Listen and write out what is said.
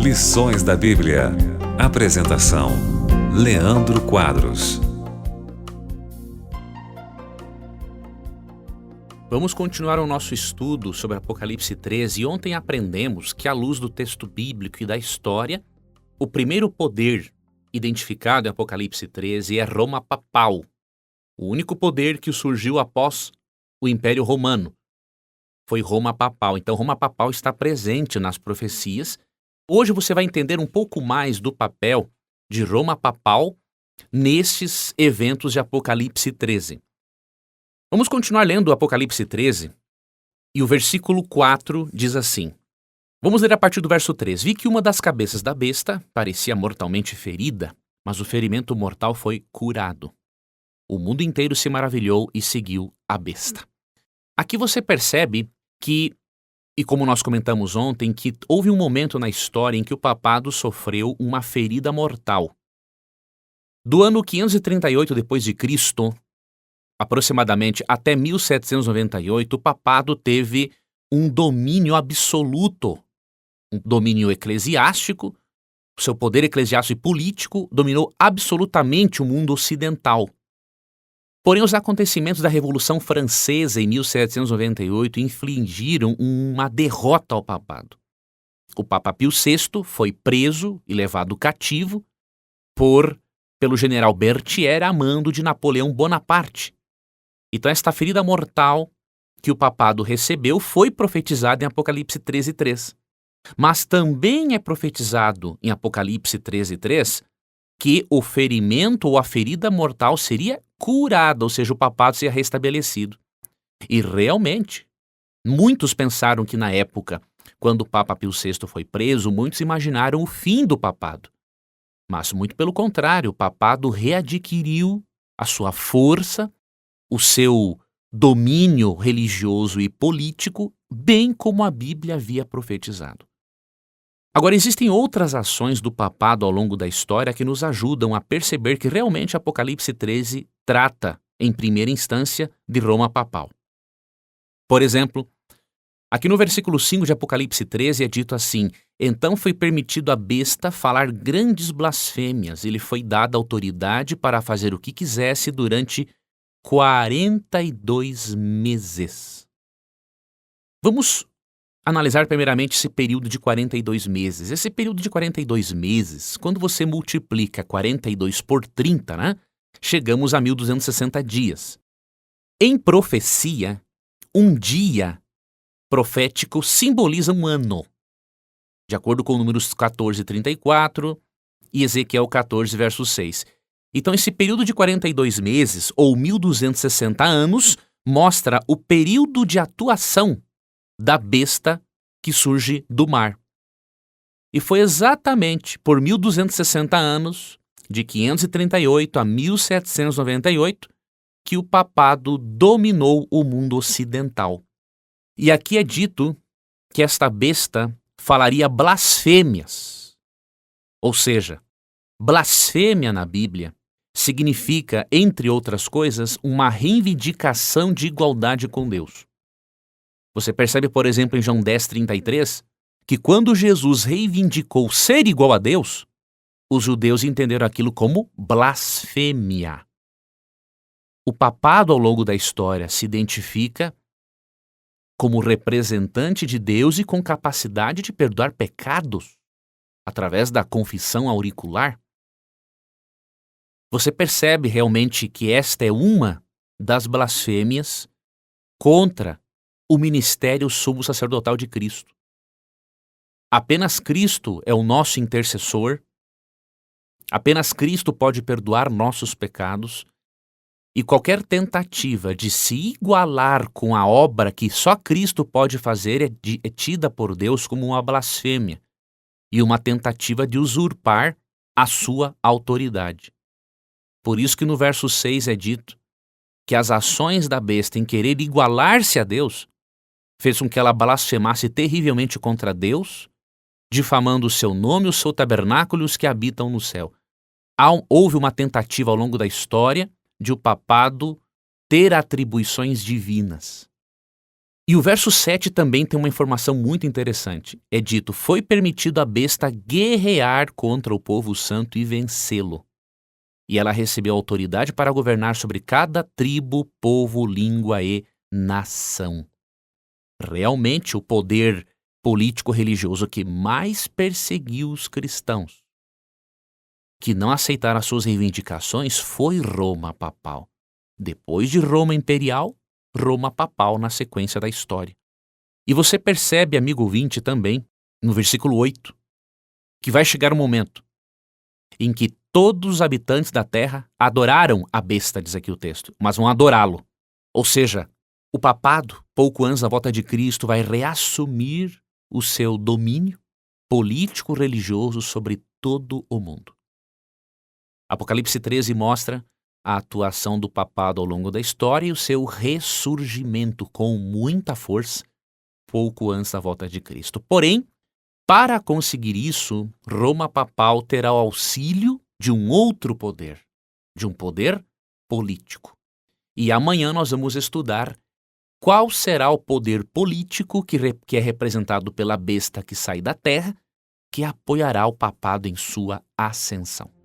Lições da Bíblia. Apresentação: Leandro Quadros. Vamos continuar o nosso estudo sobre Apocalipse 13 e ontem aprendemos que, à luz do texto bíblico e da história, o primeiro poder identificado em Apocalipse 13 é Roma Papal, o único poder que surgiu após o Império Romano. Foi Roma Papal. Então, Roma Papal está presente nas profecias. Hoje você vai entender um pouco mais do papel de Roma Papal nestes eventos de Apocalipse 13. Vamos continuar lendo o Apocalipse 13 e o versículo 4 diz assim. Vamos ler a partir do verso 3. Vi que uma das cabeças da besta parecia mortalmente ferida, mas o ferimento mortal foi curado. O mundo inteiro se maravilhou e seguiu a besta. Aqui você percebe que, e como nós comentamos ontem, que houve um momento na história em que o papado sofreu uma ferida mortal. Do ano 538 d.C., aproximadamente até 1798, o papado teve um domínio absoluto, um domínio eclesiástico. O seu poder eclesiástico e político dominou absolutamente o mundo ocidental. Porém, os acontecimentos da Revolução Francesa em 1798 infligiram uma derrota ao papado. O Papa Pio VI foi preso e levado cativo pelo general Berthier a mando de Napoleão Bonaparte. Então, esta ferida mortal que o papado recebeu foi profetizada em Apocalipse 13:3. Mas também é profetizado em Apocalipse 13:3 que o ferimento ou a ferida mortal seria curada, ou seja, o papado seria restabelecido. E realmente, muitos pensaram que na época, quando o Papa Pio VI foi preso, muitos imaginaram o fim do papado. Mas muito pelo contrário, o papado readquiriu a sua força, o seu domínio religioso e político, bem como a Bíblia havia profetizado. Agora, existem outras ações do papado ao longo da história que nos ajudam a perceber que realmente Apocalipse 13 trata, em primeira instância, de Roma Papal. Por exemplo, aqui no versículo 5 de Apocalipse 13 é dito assim: então foi permitido à besta falar grandes blasfêmias, e lhe foi dada autoridade para fazer o que quisesse durante 42 meses. Vamos analisar primeiramente esse período de 42 meses. Esse período de 42 meses, quando você multiplica 42 por 30, chegamos a 1260 dias. Em profecia, um dia profético simboliza um ano, de acordo com Números 14:34 e Ezequiel 14, verso 6. Então, esse período de 42 meses, ou 1260 anos, mostra o período de atuação da besta que surge do mar. E foi exatamente por 1260 anos, de 538 a 1798, que o papado dominou o mundo ocidental. E aqui é dito que esta besta falaria blasfêmias. Ou seja, blasfêmia na Bíblia significa, entre outras coisas, uma reivindicação de igualdade com Deus. Você percebe, por exemplo, em João 10:33, que quando Jesus reivindicou ser igual a Deus, os judeus entenderam aquilo como blasfêmia. O papado, ao longo da história, se identifica como representante de Deus e com capacidade de perdoar pecados através da confissão auricular. Você percebe realmente que esta é uma das blasfêmias contra o ministério sumo sacerdotal de Cristo. Apenas Cristo é o nosso intercessor, apenas Cristo pode perdoar nossos pecados, e qualquer tentativa de se igualar com a obra que só Cristo pode fazer é tida por Deus como uma blasfêmia e uma tentativa de usurpar a sua autoridade. Por isso que no verso 6 é dito que as ações da besta em querer igualar-se a Deus fez com que ela blasfemasse terrivelmente contra Deus, difamando o seu nome, o seu tabernáculo e os que habitam no céu. Houve uma tentativa ao longo da história de o papado ter atribuições divinas. E o verso 7 também tem uma informação muito interessante. É dito: foi permitido à besta guerrear contra o povo santo e vencê-lo. E ela recebeu autoridade para governar sobre cada tribo, povo, língua e nação. Realmente, o poder político-religioso que mais perseguiu os cristãos, que não aceitaram as suas reivindicações, foi Roma papal. Depois de Roma imperial, Roma papal na sequência da história. E você percebe, amigo ouvinte, também, no versículo 8, que vai chegar um momento em que todos os habitantes da terra adoraram a besta, diz aqui o texto, mas vão adorá-lo. Ou seja, o papado, pouco antes da volta de Cristo, vai reassumir o seu domínio político-religioso sobre todo o mundo. Apocalipse 13 mostra a atuação do papado ao longo da história e o seu ressurgimento com muita força pouco antes da volta de Cristo. Porém, para conseguir isso, Roma papal terá o auxílio de um outro poder, de um poder político. E amanhã nós vamos estudar qual será o poder político que é representado pela besta que sai da terra, que apoiará o papado em sua ascensão.